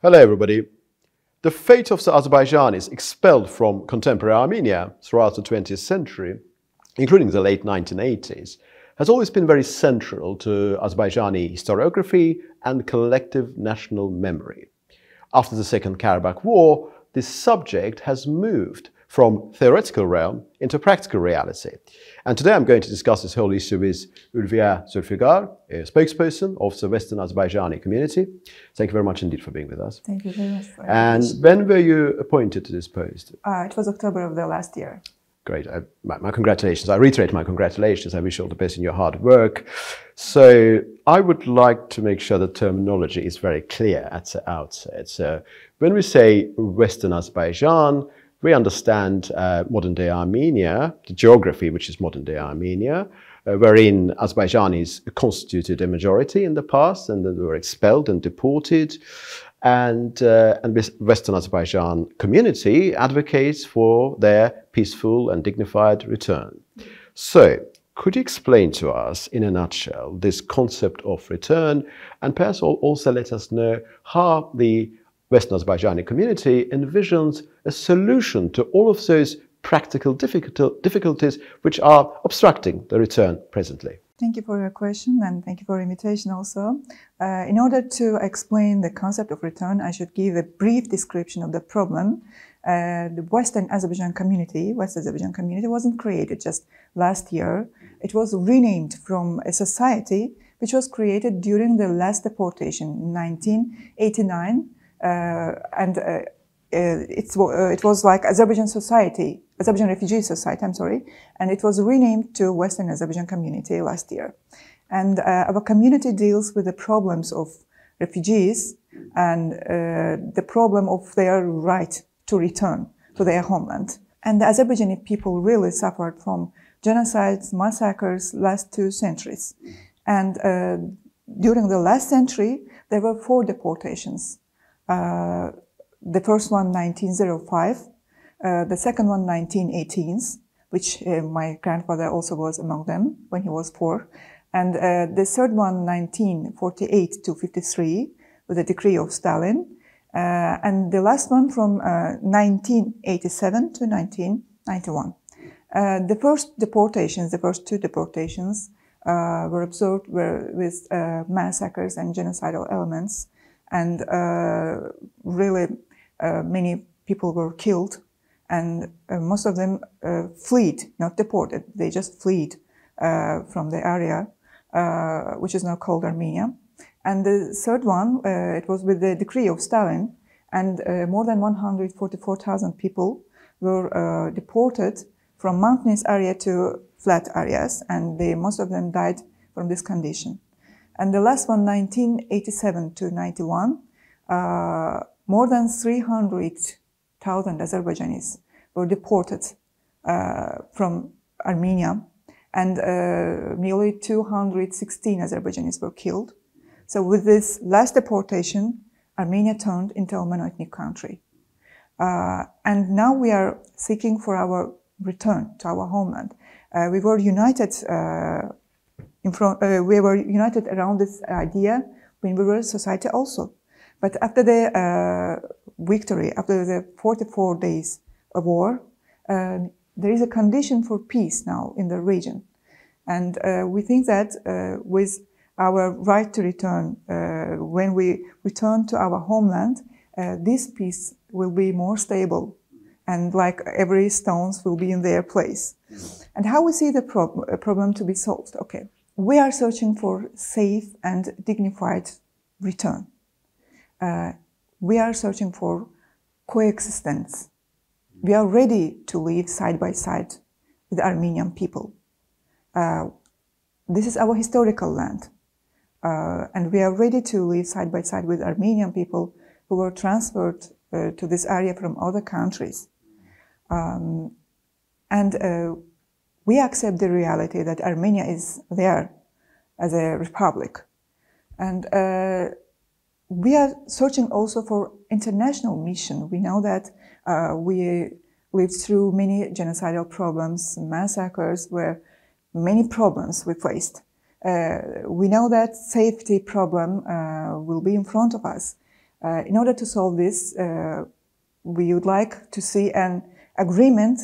Hello everybody. The fate of the Azerbaijanis expelled from contemporary Armenia throughout the 20th century, including the late 1980s, has always been very central to Azerbaijani historiography and collective national memory. After the Second Karabakh War, this subject has moved from theoretical realm into practical reality. And today I'm going to discuss this whole issue with Ulviyya Zulfikar, a spokesperson of the Western Azerbaijani Community. Thank you very much indeed for being with us. Thank you very much. And when were you appointed to this post? It was October of the last year. Great. My congratulations. I reiterate my congratulations. I wish you all the best in your hard work. So I would like to make sure the terminology is very clear at the outset. So when we say Western Azerbaijan, we understand modern-day Armenia, the geography which is modern-day Armenia, wherein Azerbaijanis constituted a majority in the past and then they were expelled and deported. And Western Azerbaijan Community advocates for their peaceful and dignified return. So, could you explain to us, in a nutshell, this concept of return, and perhaps also let us know how the Western Azerbaijani Community envisions a solution to all of those practical difficulties which are obstructing the return presently? Thank you for your question and thank you for your invitation also. In order to explain the concept of return, I should give a brief description of the problem. The Western Azerbaijan Community, West Azerbaijan Community, wasn't created just last year. It was renamed from a society which was created during the last deportation in 1989. It was like Azerbaijan Refugee Society, and it was renamed to Western Azerbaijan Community last year. And our community deals with the problems of refugees and the problem of their right to return to their homeland. And the Azerbaijani people really suffered from genocides, massacres last 2 centuries. And during the last century, there were 4 deportations. The first one, 1905, the second one, 1918s, which my grandfather also was among them when he was 4, and the third one, 1948 to 53, with a decree of Stalin, and the last one from 1987 to 1991. The first two deportations were observed with massacres and genocidal elements, and really many people were killed, and most of them fled, not deported. They just fled from the area, which is now called Armenia. And the third one, it was with the decree of Stalin, and more than 144,000 people were deported from mountainous area to flat areas, and most of them died from this condition. And the last one, 1987 to 91, more than 300,000 Azerbaijanis were deported from Armenia, and nearly 216 Azerbaijanis were killed. So with this last deportation, Armenia turned into a monoethnic country. And now we are seeking for our return to our homeland. We were united around this idea when we were a society also. But after the victory, after the 44 days of war, there is a condition for peace now in the region. And we think that with our right to return, when we return to our homeland, this peace will be more stable, and like every stones will be in their place. And how we see the problem to be solved? Okay, we are searching for safe and dignified return. We are searching for coexistence. We are ready to live side by side with the Armenian people. This is our historical land. And we are ready to live side by side with Armenian people who were transferred to this area from other countries. We accept the reality that Armenia is there as a republic. And we are searching also for international mission. We know that we lived through many genocidal problems, massacres, where many problems we faced. We know that safety problem will be in front of us. In order to solve this, we would like to see an agreement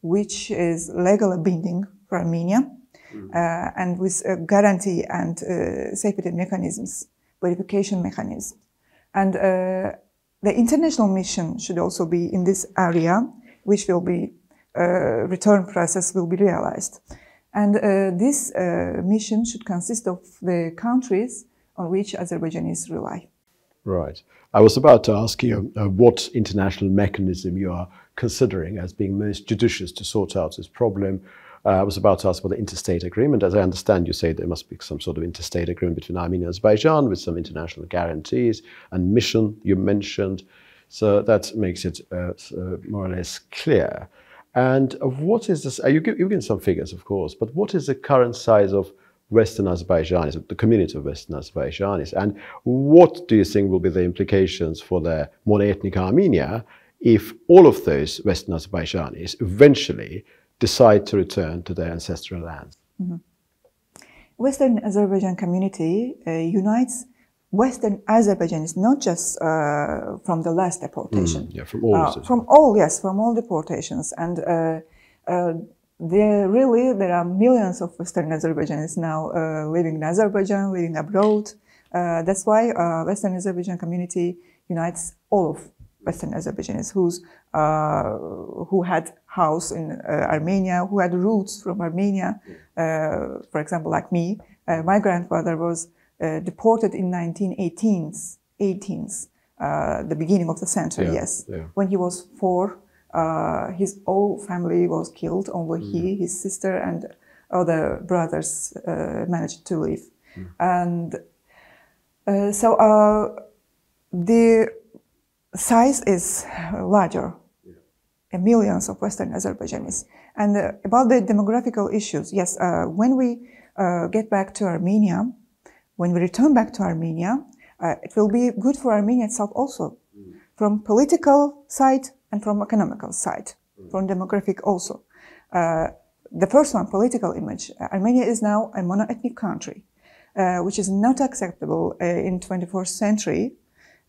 which is legally binding for Armenia, and with a guarantee and safety mechanisms, verification mechanisms. And the international mission should also be in this area, which will be return process will be realized. And this mission should consist of the countries on which Azerbaijanis rely. Right. I was about to ask you what international mechanism you are considering as being most judicious to sort out this problem. I was about to ask about the interstate agreement. As I understand, you say there must be some sort of interstate agreement between Armenia and Azerbaijan with some international guarantees and mission you mentioned. So that makes it more or less clear. And what is this? You've given some figures, of course, but what is the current size of Western Azerbaijanis, the community of Western Azerbaijanis, and what do you think will be the implications for the monoethnic Armenia if all of those Western Azerbaijanis eventually decide to return to their ancestral lands? Mm-hmm. Western Azerbaijan Community unites Western Azerbaijanis, not just from the last deportation. Yeah, from all. From all deportations. And there are millions of Western Azerbaijanis now living in Azerbaijan, living abroad. That's why Western Azerbaijan Community unites all of Western Azerbaijanis who had house in Armenia, who had roots from Armenia. For example, like me, my grandfather was deported in 1918s, the beginning of the century, yes. Yeah. When he was 4, his whole family was killed. Only he, his sister, and other brothers managed to live. And so the size is larger, millions of Western Azerbaijanis. And about the demographical issues, yes, when we get back to Armenia, when we return back to Armenia, it will be good for Armenia itself also, from political side and from economical side, from demographic also. The first one, political image. Armenia is now a monoethnic country, which is not acceptable in 21st century.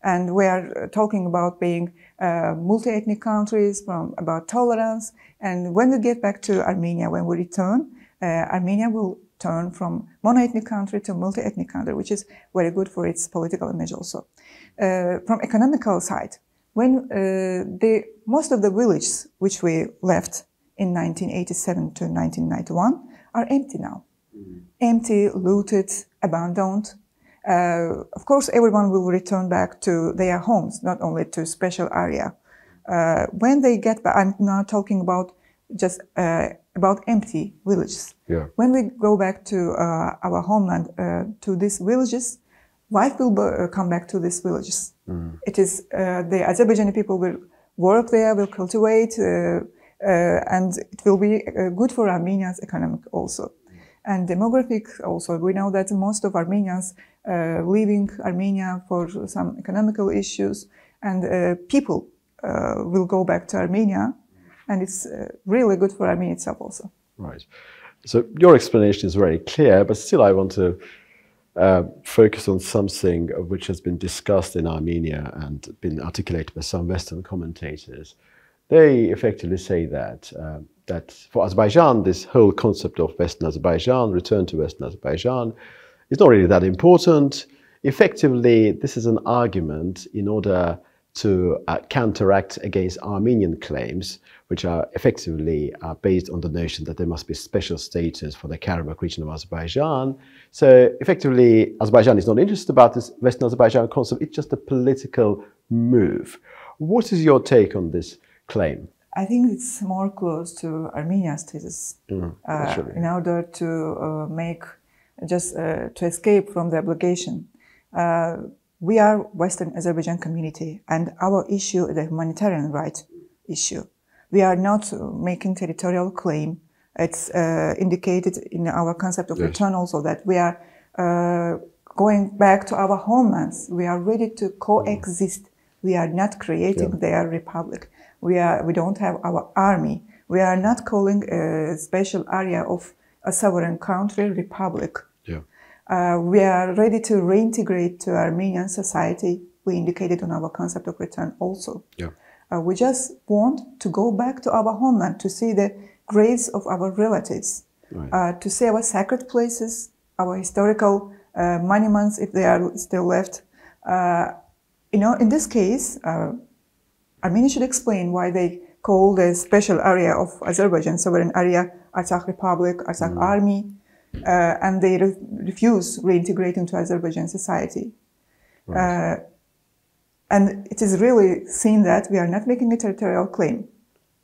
And we are talking about being multi-ethnic countries, about tolerance. And when we get back to Armenia, when we return, Armenia will turn from monoethnic country to multi-ethnic country, which is very good for its political image also. From economical side, when most of the villages which we left in 1987 to 1991 are empty now. Empty, looted, abandoned. Of course, everyone will return back to their homes, not only to special area. When they get back, I'm not talking about just about empty villages. Yeah. When we go back to our homeland, to these villages, life will come back to these villages. It is the Azerbaijani people will work there, will cultivate, and it will be good for Armenia's economic also. And demographic also. We know that most of Armenians leaving Armenia for some economical issues, and people will go back to Armenia, and it's really good for Armenia itself also. Right. So your explanation is very clear, but still I want to focus on something which has been discussed in Armenia and been articulated by some Western commentators. They effectively say that that for Azerbaijan, this whole concept of Western Azerbaijan, return to Western Azerbaijan, is not really that important. Effectively, this is an argument in order to counteract against Armenian claims, which are effectively based on the notion that there must be special status for the Karabakh region of Azerbaijan. So effectively, Azerbaijan is not interested about this Western Azerbaijan concept. It's just a political move. What is your take on this claim? I think it's more close to Armenia's thesis. In order to to escape from the obligation. We are Western Azerbaijan Community, and our issue is a humanitarian right issue. We are not making territorial claim. It's indicated in our concept of return also that we are going back to our homelands. We are ready to coexist. We are not creating their republic. We don't have our army. We are not calling a special area of a sovereign country republic. We are ready to reintegrate to Armenian society we indicated on our concept of return also. Yeah. We just want to go back to our homeland, to see the graves of our relatives, Right. to see our sacred places, our historical monuments, if they are still left. You know, in this case, Armenia should explain why they call the special area of Azerbaijan, sovereign area, Artsakh Republic, Artsakh Army, and they refuse reintegrating into Azerbaijan society. Right. And it is really seen that we are not making a territorial claim.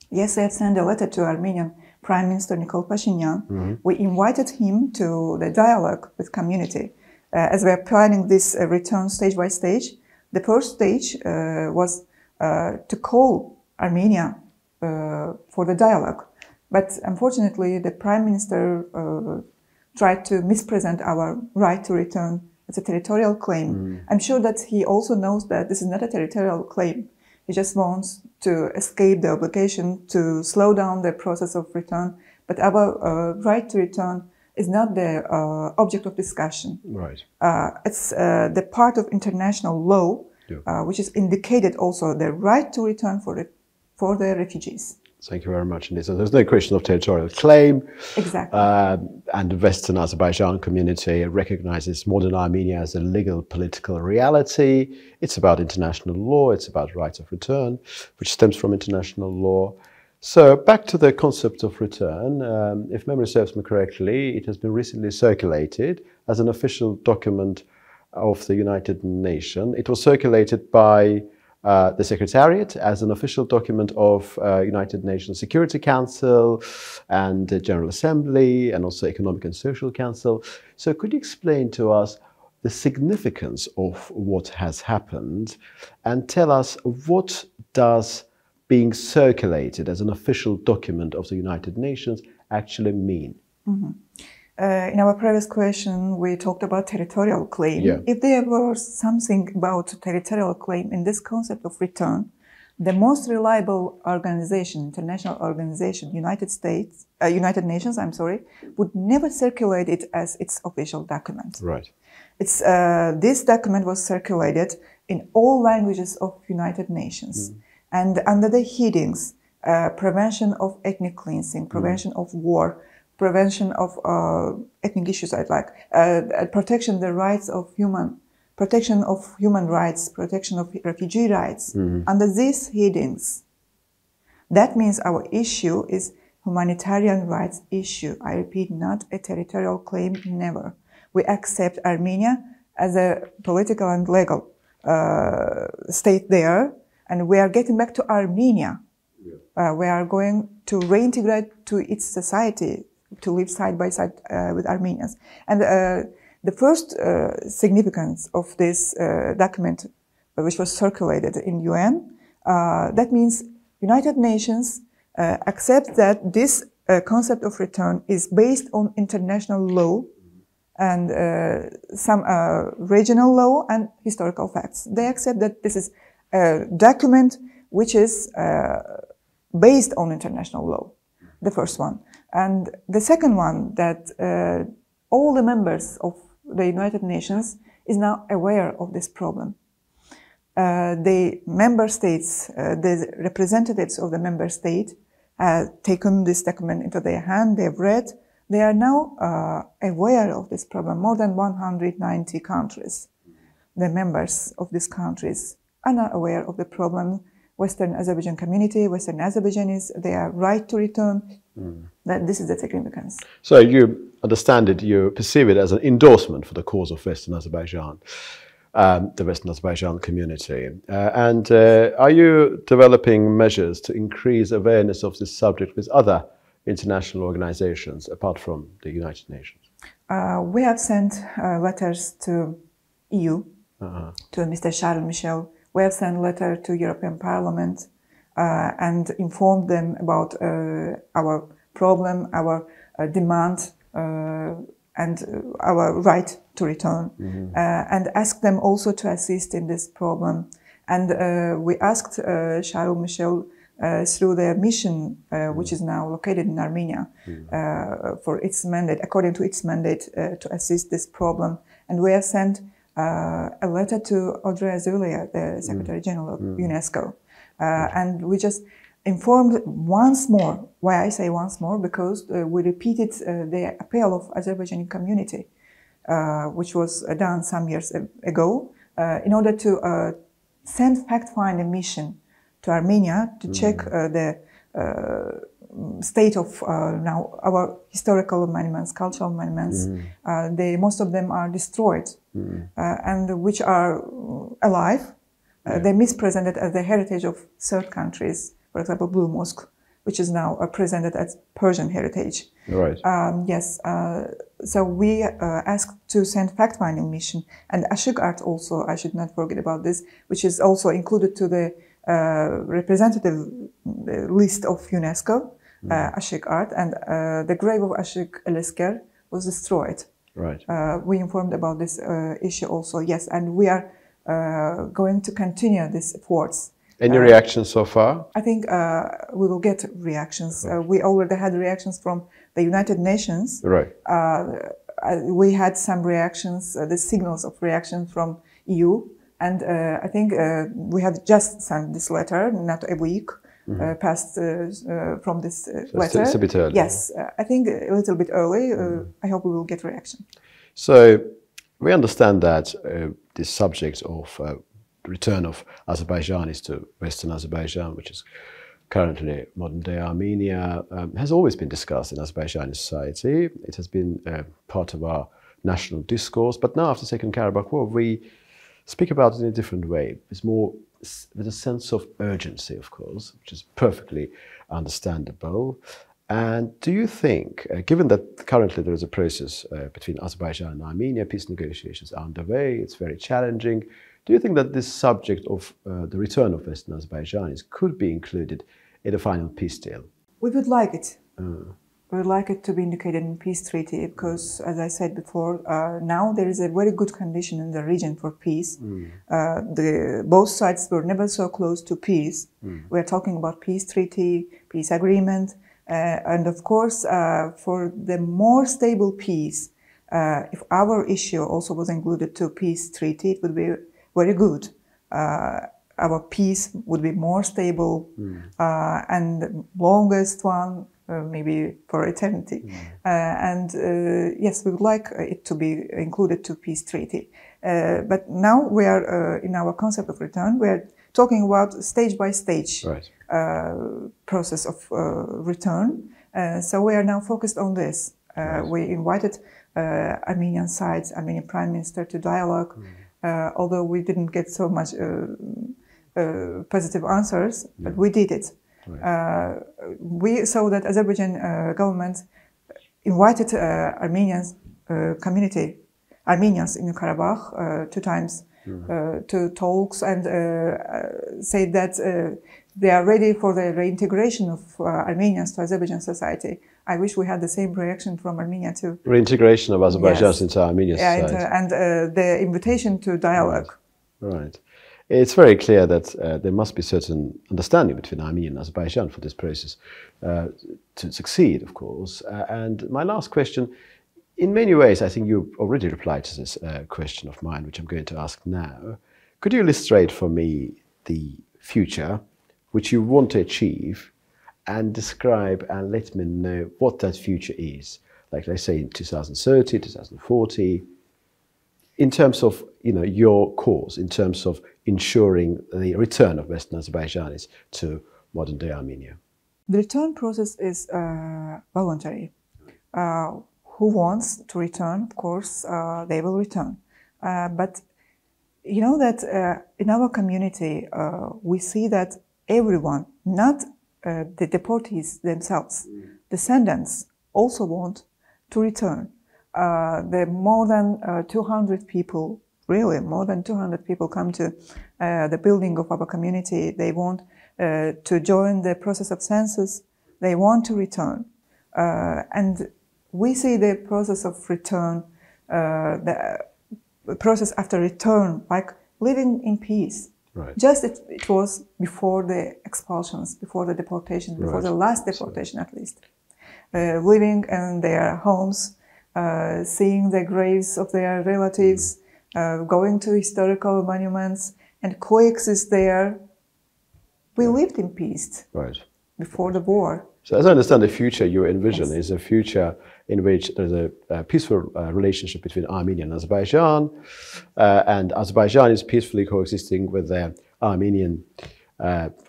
Yes, I have sent a letter to Armenian Prime Minister Nikol Pashinyan. We invited him to the dialogue with community. As we are planning this return stage by stage, the first stage was to call Armenia for the dialogue. But unfortunately, the Prime Minister tried to mispresent our right to return as a territorial claim. I'm sure that he also knows that this is not a territorial claim. He just wants to escape the obligation to slow down the process of return. But our right to return is not the object of discussion. Right. It's the part of international law, which is indicated also the right to return for the refugees. Thank you very much indeed. So there's no question of territorial claim. Exactly. And the Western Azerbaijan community recognizes modern Armenia as a legal political reality. It's about international law. It's about rights of return, which stems from international law. So back to the concept of return. If memory serves me correctly, it has been recently circulated as an official document of the United Nations. It was circulated by the Secretariat as an official document of United Nations Security Council and the General Assembly and also Economic and Social Council. So could you explain to us the significance of what has happened and tell us what does being circulated as an official document of the United Nations actually mean? In our previous question, we talked about territorial claim. Yeah. If there was something about territorial claim in this concept of return, the most reliable organization, international organization, United Nations, would never circulate it as its official document. Right. It's this document was circulated in all languages of United Nations, and under the headings: prevention of ethnic cleansing, prevention of war, prevention of ethnic issues, protection the rights of protection of human rights, protection of refugee rights. Under these headings, that means our issue is humanitarian rights issue. I repeat, not a territorial claim, never. We accept Armenia as a political and legal state there, and we are getting back to Armenia. We are going to reintegrate to its society, to live side by side with Armenians. And the first significance of this document, which was circulated in UN, that means United Nations accept that this concept of return is based on international law and some regional law and historical facts. They accept that this is a document which is based on international law, the first one. And the second one, that all the members of the United Nations is now aware of this problem. The member states, the representatives of the member state have taken this document into their hand, they've read, they are now aware of this problem. More than 190 countries, the members of these countries are now aware of the problem. Western Azerbaijan Community, Western Azerbaijanis, they are right to return. That this is the significance. So you understand it, you perceive it as an endorsement for the cause of Western Azerbaijan, the Western Azerbaijan community. Are you developing measures to increase awareness of this subject with other international organizations apart from the United Nations? We have sent letters to EU, to Mr. Charles Michel. We have sent a letter to European Parliament and informed them about our problem, our demand, and our right to return, and asked them also to assist in this problem. And we asked Charles Michel through their mission, which is now located in Armenia, for its mandate, according to its mandate, to assist this problem. And we have sent a letter to Audrey Azoulay, the Secretary General of UNESCO. And we just informed once more, why I say once more, because we repeated the appeal of Azerbaijani community, which was done some years ago, in order to send fact-finding mission to Armenia to check the state of now our historical monuments, cultural monuments. Most of them are destroyed, and which are alive. They mispresented as the heritage of third countries. For example, Blue Mosque, which is now presented as Persian heritage. Right. Yes. So we asked to send fact-finding mission, and Ashik Art also. I should not forget about this, which is also included to the representative list of UNESCO. Ashik Art, and the grave of Ashik Elesker was destroyed. Right. We informed about this issue also. Yes, and we are going to continue these efforts. Any reactions so far? I think we will get reactions. We already had reactions from the United Nations. Right. We had some reactions, the signals of reaction from EU, and I think we have just sent this letter, not a week passed from this letter. It's a bit early. Yes, I think a little bit early. I hope we will get reaction. So we understand that this subject of return of Azerbaijanis to Western Azerbaijan, which is currently modern-day Armenia, has always been discussed in Azerbaijani society. It has been part of our national discourse. But now, after the Second Karabakh War, we speak about it in a different way. It's more with a sense of urgency, of course, which is perfectly understandable. And do you think, given that currently there is a process between Azerbaijan and Armenia, peace negotiations are underway, it's very challenging, do you think that this subject of the return of Western Azerbaijanis could be included in a final peace deal? We would like it. We would like it to be indicated in peace treaty because, as I said before, now there is a very good condition in the region for peace. Both sides were never so close to peace. We are talking about peace treaty, peace agreement, and of course, for the more stable peace, if our issue also was included to peace treaty, it would be very good. Our peace would be more stable and the longest one, maybe for eternity. Yes, we would like it to be included to peace treaty. But now we are in our concept of return, we are talking about stage by stage process of return. So we are now focused on this. We invited Armenian sides, Armenian Prime Minister to dialogue, although we didn't get so much positive answers, but we did it. We saw that Azerbaijan government invited Armenians community, Armenians in Karabakh 2 times to talks and said that they are ready for the reintegration of Armenians to Azerbaijan society. I wish we had the same reaction from Armenia too. Reintegration of Azerbaijanis into Armenian society. And the invitation to dialogue. Right. It's very clear that there must be certain understanding between Armenia and Azerbaijan for this process to succeed, of course. And my last question, in many ways, I think you already replied to this question of mine, which I'm going to ask now. Could you illustrate for me the future which you want to achieve and describe and let me know what that future is? Like, let's say in 2030, 2040, in terms of your cause, in terms of ensuring the return of Western Azerbaijanis to modern-day Armenia? The return process is voluntary. Who wants to return, of course, they will return. But you know that in our community, we see that everyone, not the deportees themselves, descendants also want to return. There are more than 200 people, really more than 200 people come to the building of our community. They want to join the process of census. They want to return. And we see the process of return, the process after return, like living in peace. Right. Just it was before the expulsions, before the deportation, before the last deportation at least. Living in their homes, seeing the graves of their relatives, going to historical monuments and coexist there. We lived in peace before the war. So as I understand, the future you envision Yes. is a future in which there's a peaceful relationship between Armenia and Azerbaijan, and Azerbaijan is peacefully coexisting with their Armenian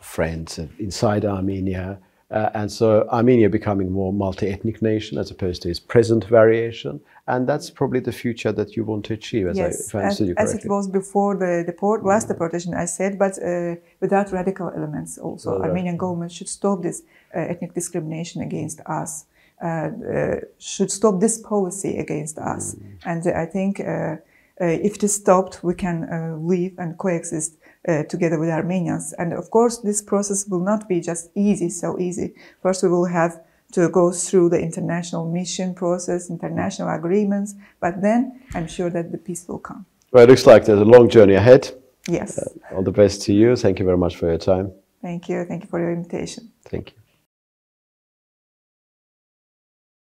friends inside Armenia, and so Armenia becoming more multi-ethnic nation as opposed to its present variation, and that's probably the future that you want to achieve, Yes, if I understood you correctly. as it was before the last deportation, I said, but without radical elements also. Right. Armenian government should stop this ethnic discrimination against us, should stop this policy against us. And I think if it is stopped, we can live and coexist together with Armenians. And of course, this process will not be just so easy. First, we will have to go through the international mission process, international agreements, but then I'm sure that the peace will come. Well, it looks like there's a long journey ahead. Yes. All the best to you. Thank you very much for your time. Thank you. Thank you for your invitation. Thank you.